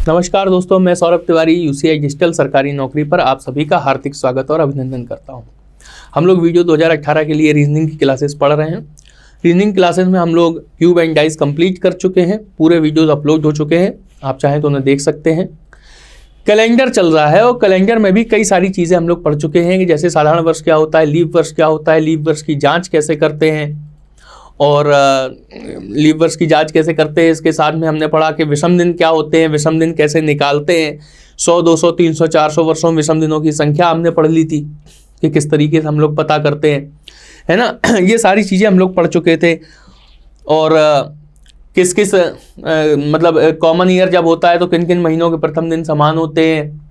नमस्कार दोस्तों, मैं सौरभ तिवारी यूसीआई डिजिटल सरकारी नौकरी पर आप सभी का हार्दिक स्वागत और अभिनंदन करता हूं। हम लोग वीडियो 2018 के लिए रीजनिंग की क्लासेस पढ़ रहे हैं। रीजनिंग क्लासेस में हम लोग क्यूब एंड डाइस कंप्लीट कर चुके हैं, पूरे वीडियोस अपलोड हो चुके हैं, आप चाहें तो उन्हें देख सकते हैं। कैलेंडर चल रहा है और कैलेंडर में भी कई सारी चीज़ें हम लोग पढ़ चुके हैं कि जैसे साधारण वर्ष क्या होता है, लीप वर्ष क्या होता है, लीप वर्ष की जाँच कैसे करते हैं और लीप वर्ष की जांच कैसे करते हैं। इसके साथ में हमने पढ़ा कि विषम दिन क्या होते हैं, विषम दिन कैसे निकालते हैं। 100, 200, 300, 400 वर्षों में विषम दिनों की संख्या हमने पढ़ ली थी कि किस तरीके से हम लोग पता करते हैं, है ना। ये सारी चीज़ें हम लोग पढ़ चुके थे। और किस किस मतलब कॉमन ईयर जब होता है तो किन किन महीनों के प्रथम दिन समान होते हैं,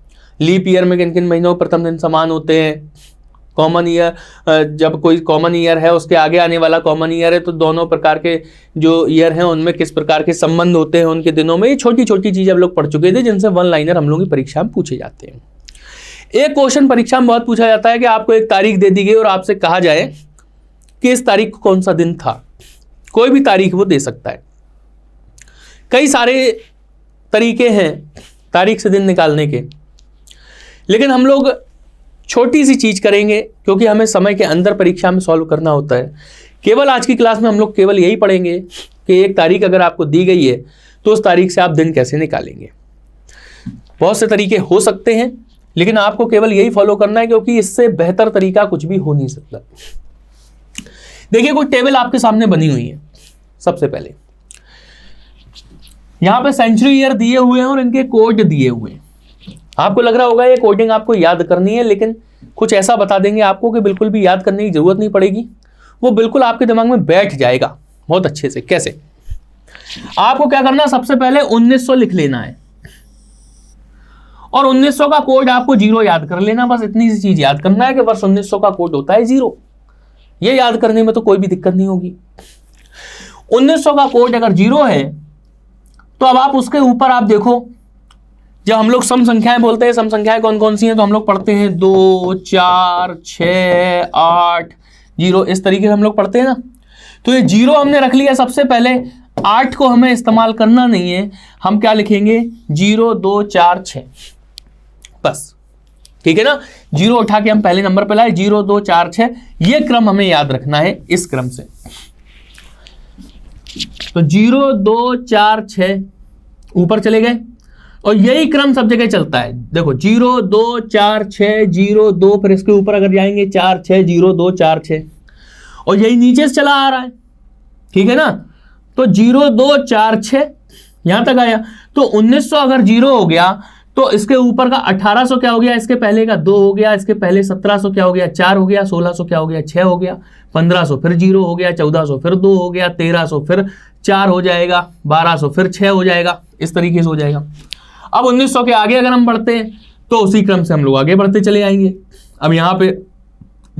लीप ईयर में किन किन महीनों के प्रथम दिन समान होते हैं। कॉमन ईयर जब कोई कॉमन ईयर है उसके आगे आने वाला कॉमन ईयर है तो दोनों प्रकार के जो ईयर हैं उनमें किस प्रकार के संबंध होते हैं उनके दिनों में। ये छोटी छोटी चीज़ें हम लोग पढ़ चुके थे जिनसे वन लाइनर हम लोगों की परीक्षा में पूछे जाते हैं। एक क्वेश्चन परीक्षा में बहुत पूछा जाता है कि आपको एक तारीख दे दी गई और आपसे कहा जाए कि इस तारीख को कौन सा दिन था। कोई भी तारीख वो दे सकता है। कई सारे तरीके हैं तारीख से दिन निकालने के, लेकिन हम लोग छोटी सी चीज करेंगे क्योंकि हमें समय के अंदर परीक्षा में सॉल्व करना होता है। केवल आज की क्लास में हम लोग केवल यही पढ़ेंगे कि एक तारीख अगर आपको दी गई है तो उस तारीख से आप दिन कैसे निकालेंगे। बहुत से तरीके हो सकते हैं लेकिन आपको केवल यही फॉलो करना है क्योंकि इससे बेहतर तरीका कुछ भी हो नहीं सकता। देखिए, कोई टेबल आपके सामने बनी हुई है। सबसे पहले यहां पे सेंचुरी ईयर दिए हुए हैं और इनके कोड दिए हुए हैं। आपको लग रहा होगा ये कोडिंग आपको याद करनी है, लेकिन कुछ ऐसा बता देंगे आपको कि बिल्कुल भी याद करने की जरूरत नहीं पड़ेगी। वो बिल्कुल आपके दिमाग में बैठ जाएगा बहुत अच्छे से। कैसे? आपको क्या करना है, सबसे पहले 1900 लिख लेना है और 1900 का कोड आपको 0 याद कर लेना। बस इतनी सी चीज याद करना है कि वर्ष 1900 का कोड होता है 0। ये याद करने में तो कोई भी दिक्कत नहीं होगी। 1900 का कोड अगर 0 है तो अब आप उसके ऊपर आप देखो, जब हम लोग सम संख्याएं बोलते हैं, सम संख्याएं कौन कौन सी हैं तो हम लोग पढ़ते हैं 2, 4, 6, 8, 0, इस तरीके से हम लोग पढ़ते हैं ना। तो ये 0 हमने रख लिया। सबसे पहले 8 को हमें इस्तेमाल करना नहीं है, हम क्या लिखेंगे 0, 2, 4, 6 बस। ठीक है ना। 0 उठा के हम पहले नंबर पे लाए, 0, 2, 4, 6। ये क्रम हमें याद रखना है इस क्रम से। तो 0, 2, 4, 6 ऊपर चले गए और यही क्रम सब जगह चलता है। देखो 0, 2, 4, 6, 0, 2, फिर इसके ऊपर अगर जाएंगे 4, 6, 0, 2, 4, 6 और यही नीचे से चला आ रहा है। ठीक है ना। तो 0, 2, 4, 6 यहां तक आया। तो 1900 अगर 0 हो गया तो इसके ऊपर का 1800 क्या हो गया, इसके पहले का 2 हो गया, इसके पहले 1700 क्या हो गया 4 हो गया, 1600 क्या हो गया 6 हो गया, 1500 फिर 0 हो गया, 1400 फिर 2 हो गया, 1300 फिर 4 हो जाएगा, 1200 फिर 6 हो जाएगा। इस तरीके से हो जाएगा। अब 1900 के आगे अगर हम बढ़ते हैं तो उसी क्रम से हम लोग आगे बढ़ते चले आएंगे। अब यहाँ पे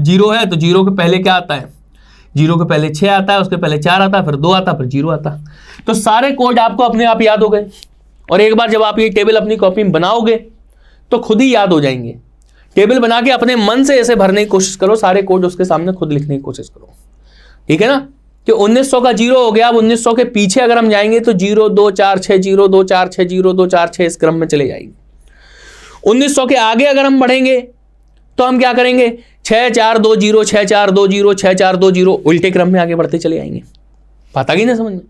0 है तो 0 के पहले क्या आता है, 0 के पहले 6 आता है, उसके पहले 4 आता है, फिर 2 आता है, फिर 0 आता है। तो सारे कोड आपको अपने आप याद हो गए और एक बार जब आप ये टेबल अपनी कॉपी में बनाओगे तो खुद ही याद हो जाएंगे। टेबल बना के अपने मन से ऐसे भरने की कोशिश करो, सारे कोड उसके सामने खुद लिखने की कोशिश करो। ठीक है ना। कि 1900 का 0 हो गया। अब 1900 के पीछे अगर हम जाएंगे तो 0, 2, 4, 6, 0, 2, 4, 6, 0, 2, 4, 6 इस क्रम में चले जाएंगे। 1900 के आगे अगर हम बढ़ेंगे तो हम क्या करेंगे 6, 4, 2, 0, 6, 4, 2, 0, 6, 4, 2, 0 उल्टे क्रम में आगे बढ़ते चले आएंगे। पता कि नहीं समझ में।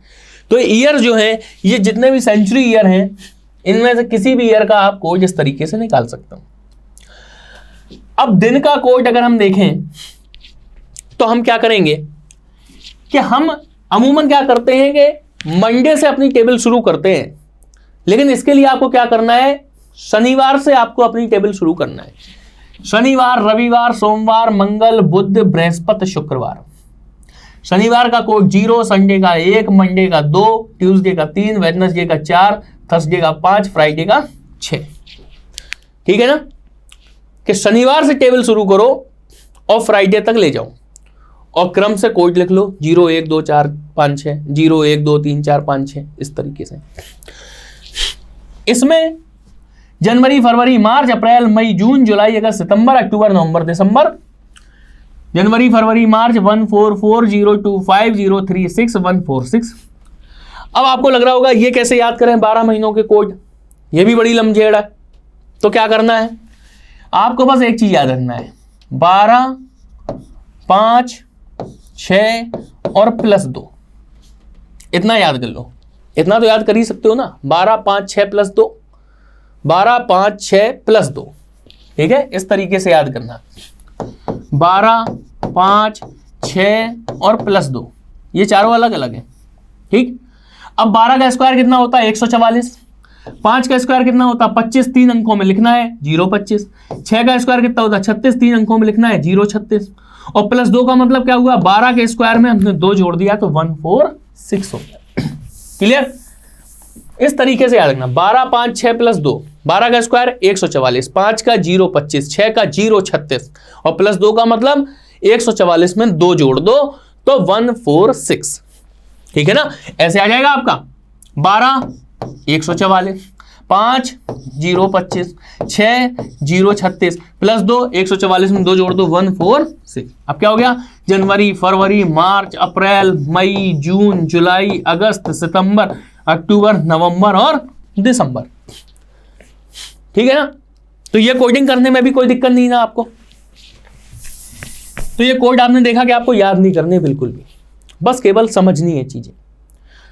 तो ईयर जो है, ये जितने भी सेंचुरी ईयर हैं इनमें से किसी भी ईयर का आप कोड इस तरीके से निकाल सकते हो। अब दिन का कोड अगर हम देखें तो हम क्या करेंगे कि हम अमूमन क्या करते हैं कि मंडे से अपनी टेबल शुरू करते हैं, लेकिन इसके लिए आपको क्या करना है, शनिवार से आपको अपनी टेबल शुरू करना है। शनिवार, रविवार, सोमवार, मंगल, बुध, बृहस्पति, शुक्रवार। शनिवार का कोड 0, संडे का 1, मंडे का 2, ट्यूसडे का 3, वेडनेसडे का 4, थर्सडे का 5, फ्राइडे का 6। ठीक है ना। कि शनिवार से टेबल शुरू करो और फ्राइडे तक ले जाओ और क्रम से कोड लिख लो 0, 1, 2, 4, 5, 6, 0, 1, 2, 3, 4, 5, 6 इस तरीके से। इसमें जनवरी, फरवरी, मार्च, अप्रैल, मई, जून, जुलाई, अगस्त, सितंबर, अक्टूबर, नवंबर, दिसंबर। जनवरी, फरवरी, मार्च 144025036146। अब आपको लग रहा होगा ये कैसे याद करें 12 महीनों के कोड। ये भी बड़ी लमजेड़ है। तो क्या करना है आपको, बस एक चीज याद रखना है, 12, 5, 6 और +2, इतना याद कर लो। इतना तो याद कर ही सकते हो ना, 12, 5, 6 +2, 12, 5, 6 +2, ठीक है, इस तरीके से याद करना, 12, 5, 6 और +2, ये चारों अलग अलग है, ठीक। अब 12 का स्क्वायर कितना होता है 144, 5 का स्क्वायर कितना होता है 25, 3 अंकों में लिखना है 025, 6 का स्क्वायर कितना होता है 36, 3 अंकों में लिखना है 036, और +2 का मतलब क्या हुआ, 12 के स्क्वायर में हमने 2 जोड़ दिया तो 146 हो गया। क्लियर, इस तरीके से याद रखना, 12, 5, 6 +2, 12 का स्क्वायर 144, 5 का 025, 6 का 036 और +2 का मतलब 144 में 2 जोड़ दो तो 146, ठीक है ना। ऐसे आ जाएगा आपका 12 144, 5 025, 6 036 +2 144 में 2 जोड़ दो 146। अब क्या हो गया, जनवरी, फरवरी, मार्च, अप्रैल, मई, जून, जुलाई, अगस्त, सितंबर, अक्टूबर, नवंबर और दिसंबर, ठीक है ना। तो ये कोडिंग करने में भी कोई दिक्कत नहीं ना आपको। तो ये कोड आपने देखा कि आपको याद नहीं करने बिल्कुल भी, बस केवल समझनी है चीजें,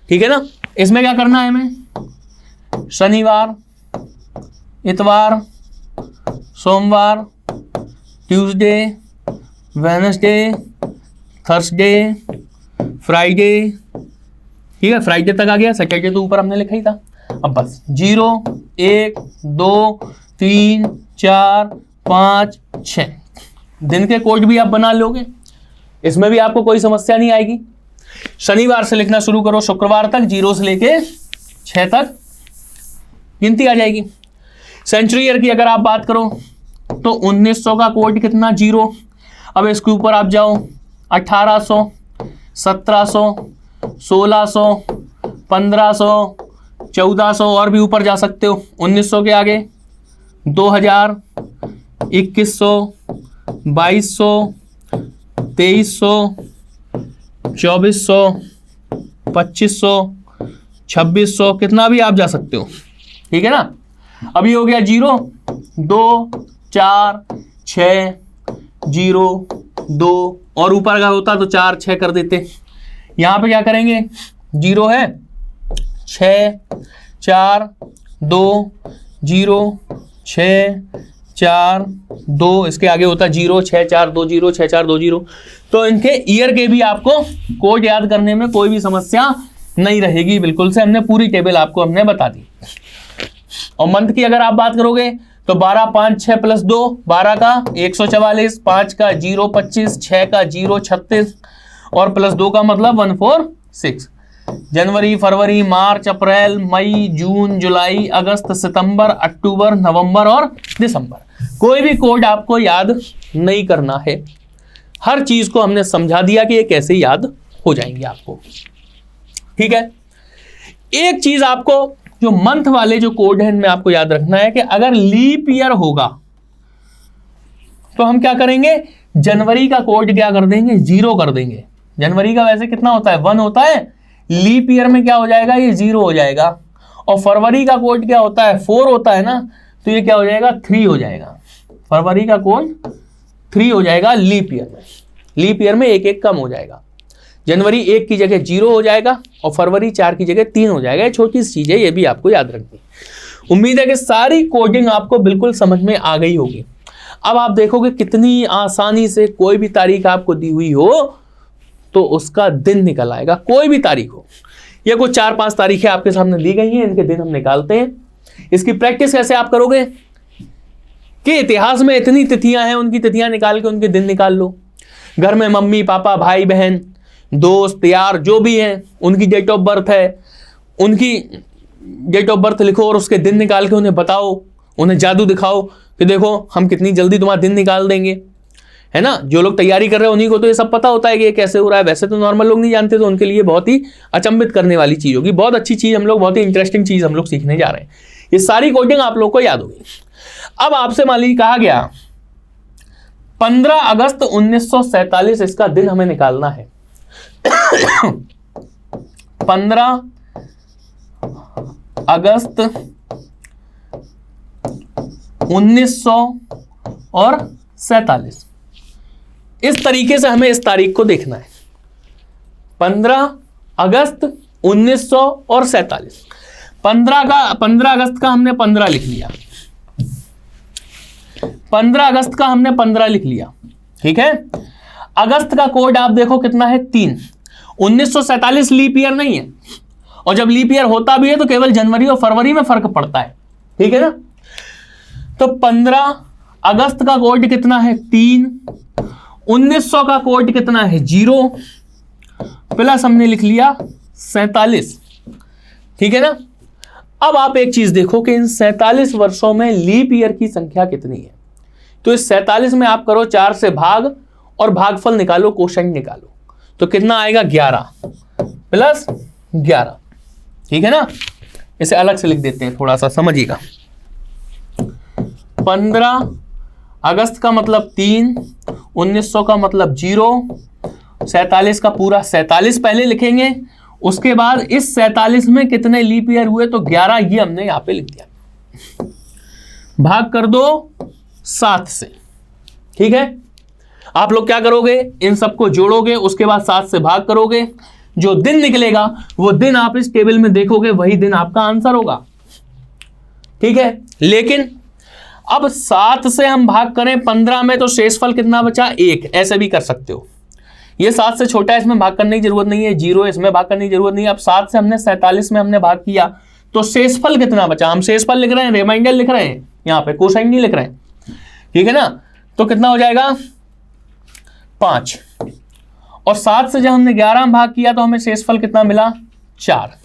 ठीक है ना। इसमें क्या करना है हमें, शनिवार, इतवार, सोमवार, ट्यूसडे, वेडनेसडे, थर्सडे, फ्राइडे, ठीक है, फ्राइडे तक आ गया, सैटरडे तो ऊपर हमने लिखा ही था। अब बस 0, 1, 2, 3, 4, 5, 6 दिन के कोड भी आप बना लोगे, इसमें भी आपको कोई समस्या नहीं आएगी। शनिवार से लिखना शुरू करो, शुक्रवार तक 0 से लेके 6 तक गिनती आ जाएगी। सेंचुरी ईयर की अगर आप बात करो तो 1900 का कोड कितना 0, अब इसके ऊपर आप जाओ 1800, 1700, 1600, 1500, 1400 और भी ऊपर जा सकते हो। 1900 के आगे 2000, 2100, 2200, 2300, 2400, 2500, 2600, कितना भी आप जा सकते हो, ठीक है ना। अभी हो गया 0, 2, 4, 6, 0, 2 और ऊपर का होता तो 4, 6 कर देते। यहां पे क्या करेंगे, 0 है, 6, 4, 2, 0, 6, 4, 2, इसके आगे होता 0, 6, 4, 2, 0, 6, 4, 2, 0। तो इनके ईयर के भी आपको कोड याद करने में कोई भी समस्या नहीं रहेगी, बिल्कुल से हमने पूरी टेबल आपको हमने बता दी। और मंथ की अगर आप बात करोगे तो 12, 5, 6 +2, 12 का 144, 5 का 025, 6 का 036 और +2 का मतलब 146। जनवरी, फरवरी, मार्च, अप्रैल, मई, जून, जुलाई, अगस्त, सितंबर, अक्टूबर, नवंबर और दिसंबर। कोई भी कोड आपको याद नहीं करना है, हर चीज को हमने समझा दिया कि ये कैसे याद हो जाएंगे आपको, ठीक है। एक चीज आपको जो मंथ वाले जो कोड है इनमें आपको याद रखना है कि अगर लीप ईयर होगा तो हम क्या करेंगे, जनवरी का कोड क्या कर देंगे, 0 कर देंगे। जनवरी का वैसे कितना होता है 1 होता है, लीप ईयर में क्या हो जाएगा, ये 0 हो जाएगा। और फरवरी का कोड क्या होता है 4 होता है ना, तो ये क्या हो जाएगा 3 हो जाएगा। फरवरी का कोड 3 हो जाएगा लीप ईयर में। लीप ईयर में 1 1 कम हो जाएगा, जनवरी 1 की जगह 0 हो जाएगा और फरवरी 4 की जगह 3 हो जाएगा। ये छोटी सी चीज है, ये भी आपको याद रखनी है। उम्मीद है कि सारी कोडिंग आपको बिल्कुल समझ में आ गई होगी। अब आप देखोगे कितनी आसानी से कोई भी तारीख आपको दी हुई हो तो उसका दिन निकल आएगा, कोई भी तारीख हो। ये कुछ 4-5 तारीखें आपके सामने दी गई हैं, इनके दिन हम निकालते हैं। इसकी प्रैक्टिस कैसे आप करोगे कि इतिहास में इतनी तिथियां हैं, उनकी तिथियां निकाल के उनके दिन निकाल लो। घर में मम्मी पापा भाई बहन दोस्त यार जो भी हैं उनकी डेट ऑफ बर्थ है, उनकी डेट ऑफ बर्थ लिखो और उसके दिन निकाल के उन्हें बताओ, उन्हें जादू दिखाओ कि देखो हम कितनी जल्दी तुम्हारा दिन निकाल देंगे, है ना। जो लोग तैयारी कर रहे हैं उन्हीं को तो ये सब पता होता है कि ये कैसे हो रहा है, वैसे तो नॉर्मल लोग नहीं जानते, तो उनके लिए बहुत ही अचंभित करने वाली चीज होगी। बहुत अच्छी चीज हम लोग, बहुत ही इंटरेस्टिंग चीज हम लोग सीखने जा रहे हैं। ये सारी कोडिंग आप लोग को याद होगी। अब आपसे मान लीजिए कहा गया 15 अगस्त 1947 इसका दिन हमें निकालना है। 15 अगस्त 1900 और 47। इस तरीके से हमें इस तारीख को देखना है, 15 अगस्त 1900 और 47। 15 अगस्त का हमने 15 लिख लिया, 15 अगस्त का हमने 15 लिख लिया, ठीक है। अगस्त का कोड आप देखो कितना है, 3। 1947 लीप ईयर नहीं है, और जब लीप ईयर होता भी है तो केवल जनवरी और फरवरी में फर्क पड़ता है, ठीक है ना। तो 15 अगस्त का कोड कितना है, 3। 1900 का कोड कितना है, 0 प्लस हमने लिख लिया 47, ठीक है ना। अब आप एक चीज देखो कि इन 47 वर्षों में लीप ईयर की संख्या कितनी है। तो इस 47 में आप करो 4 से भाग और भागफल निकालो, कोशेंट निकालो, तो कितना आएगा, 11 प्लस 11, ठीक है ना। इसे अलग से लिख देते हैं, थोड़ा सा समझिएगा। 15 अगस्त का मतलब 3, 1900 का मतलब 0, 47 का पूरा 47 पहले लिखेंगे, उसके बाद इस 47 में कितने लीप ईयर हुए, तो 11, ये हमने यहां पे लिख दिया। भाग कर दो 7 से, ठीक है। आप लोग क्या करोगे, इन सबको जोड़ोगे, उसके बाद 7 से भाग करोगे, जो दिन निकलेगा वो दिन आप इस टेबल में देखोगे, वही दिन आपका आंसर होगा, ठीक है। लेकिन अब 7 से हम भाग करें 15 में, तो शेषफल कितना बचा, 1। ऐसे भी कर सकते हो, ये 7 से छोटा है, इसमें भाग करने की जरूरत नहीं है, 0 इसमें भाग करने की जरूरत नहीं है। अब 7 से हमने 47 में हमने भाग किया, तो शेषफल कितना बचा, हम शेषफल लिख रहे हैं, रिमाइंडर लिख रहे हैं, यहाँ पे कोसाइन नहीं लिख रहे हैं, ठीक है ना। तो कितना हो जाएगा, 5। और 7 से जब हमने 11 में भाग किया तो हमें शेषफल कितना मिला, 4।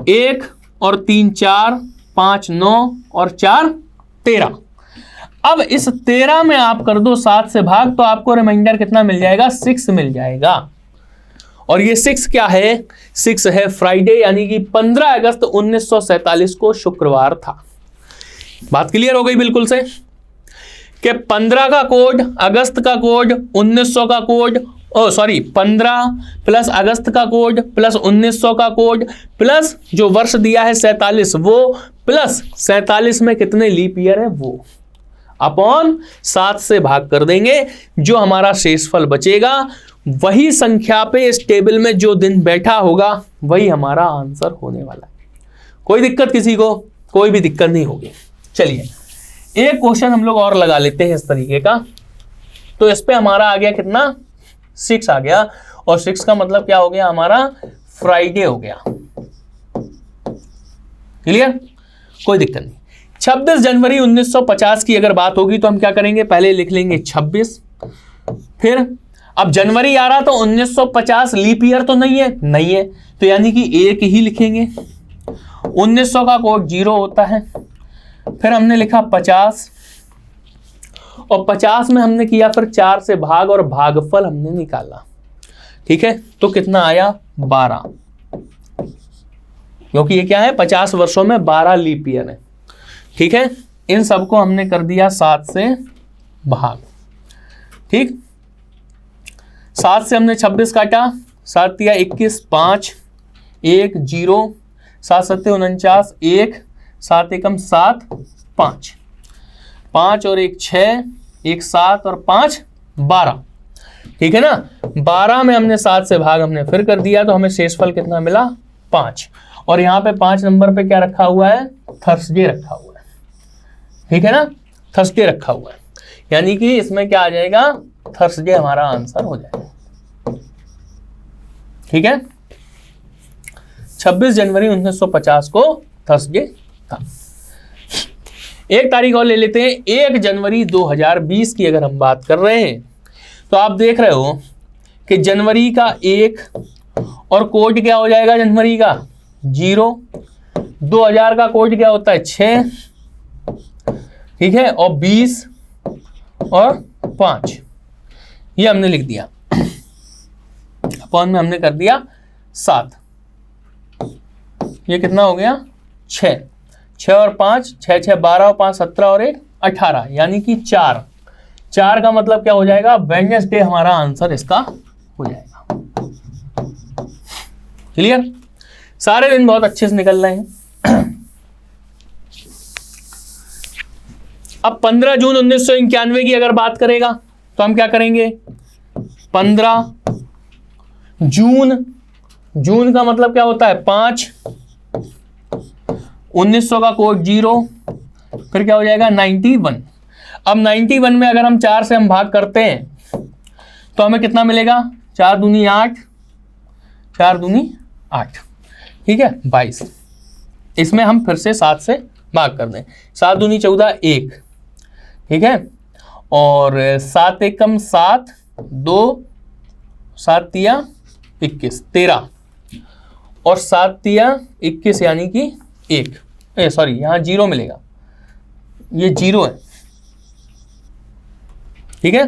1 और 3 4, 5 9 और 4 13। अब इस 13 में आप कर दो 7 से भाग, तो आपको रिमाइंडर कितना मिल जाएगा, 6 मिल जाएगा। और ये 6 क्या है, 6 है फ्राइडे, यानी कि 15 अगस्त 1947 को शुक्रवार था। बात क्लियर हो गई बिल्कुल से, कि 15 का कोड, अगस्त का कोड, 1900 का कोड, 15 प्लस अगस्त का कोड प्लस 1900 का कोड प्लस जो वर्ष दिया है 47 वो, प्लस 47 में कितने लीप ईयर है वो, अपॉन 7 से भाग कर देंगे। जो हमारा शेषफल बचेगा वही संख्या पे इस टेबल में जो दिन बैठा होगा वही हमारा आंसर होने वाला है। कोई दिक्कत किसी को, कोई भी दिक्कत नहीं होगी। चलिए एक क्वेश्चन हम लोग और लगा लेते हैं इस तरीके का। तो इस पे हमारा आ गया कितना, 6 आ गया, और 6 का मतलब क्या हो गया, हमारा फ्राइडे हो गया। क्लियर, कोई दिक्कत नहीं। 26 जनवरी 1950 की अगर बात होगी तो हम क्या करेंगे, पहले लिख लेंगे 26, फिर अब जनवरी आ रहा तो 1950 लीप ईयर तो नहीं है, तो यानी कि 1 ही लिखेंगे। 1900 का कोड 0 होता है, फिर हमने लिखा 50, और 50 में हमने किया फिर 4 से भाग और भागफल हमने निकाला, ठीक है। तो कितना आया, 12, क्योंकि ये क्या है, 50 वर्षों में 12 लीप ईयर है, ठीक है। इन सबको हमने कर दिया 7 से भाग, ठीक। 7 से हमने 26 काटा, 7 दिया 21, 5 1 0, 7 7 49, 1 7 एकम 7, 5 5 और 1 6, 1 7 और 5 12, ठीक है ना। 12 में हमने 7 से भाग हमने फिर कर दिया, तो हमें शेषफल कितना मिला, 5। और यहाँ पे 5 नंबर पे क्या रखा हुआ है, थर्सडे रखा हुआ है, ठीक है ना, थर्सडे रखा हुआ है, यानी कि इसमें क्या आ जाएगा, थर्सडे हमारा आंसर हो जाएगा, ठीक है। 26 जनवरी 1950 को थर्सडे था। एक तारीख और ले लेते हैं, 1 जनवरी 2020 की अगर हम बात कर रहे हैं तो आप देख रहे हो कि जनवरी का 1 और कोड क्या हो जाएगा, जनवरी का 0, 2000 का कोड क्या होता है 6, ठीक है, और 20 और 5 ये हमने लिख दिया, अपॉन में हमने कर दिया 7, ये कितना हो गया 6, 6 और 5 6 6 12 और 5 17 और 1 18, यानी कि 4 का मतलब क्या हो जाएगा, वेडनेसडे हमारा आंसर इसका हो जाएगा। क्लियर, सारे दिन बहुत अच्छे से निकल रहे हैं। अब 15 जून 1991 की अगर बात करेगा तो हम क्या करेंगे, 15 जून, जून का मतलब क्या होता है 5, 1900 का कोड 0, फिर क्या हो जाएगा 91। अब 91 में अगर हम 4 से हम भाग करते हैं तो हमें कितना मिलेगा, 4 दूनी 8, 4 दूनी 8, ठीक है 22। इसमें हम फिर से 7 से भाग कर दें, 7 दूनी 14 1, ठीक है, और 7 एकम 7, 2 7 तिया 21 13, और 7 तिया 21 यानी कि 1, सॉरी यहाँ 0 मिलेगा, ये 0 है, ठीक है।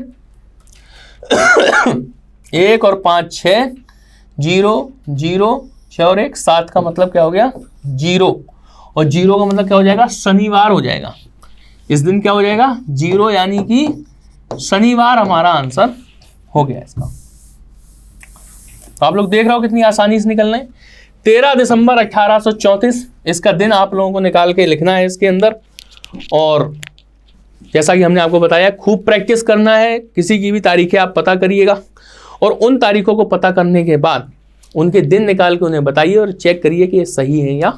1 और 5 6, 0 0 6 और 1 7 का मतलब क्या हो गया 0, और 0 का मतलब क्या हो जाएगा शनिवार हो जाएगा। इस दिन क्या हो जाएगा 0 यानी कि शनिवार हमारा आंसर हो गया इसका। तो आप लोग देख रहे हो कितनी आसानी से निकलना है। 13 दिसंबर 1834 इसका दिन आप लोगों को निकाल के लिखना है इसके अंदर, और जैसा कि हमने आपको बताया खूब प्रैक्टिस करना है। किसी की भी तारीखें आप पता करिएगा और उन तारीखों को पता करने के बाद उनके दिन निकाल के उन्हें बताइए और चेक करिए कि ये सही है या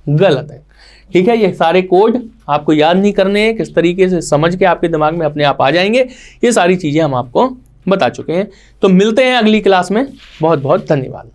गलत है, ठीक है। ये सारे कोड आपको याद नहीं करने हैं, किस तरीके से समझ के आपके दिमाग में अपने आप आ जाएंगे, ये सारी चीज़ें हम आपको बता चुके हैं। तो मिलते हैं अगली क्लास में, बहुत बहुत धन्यवाद।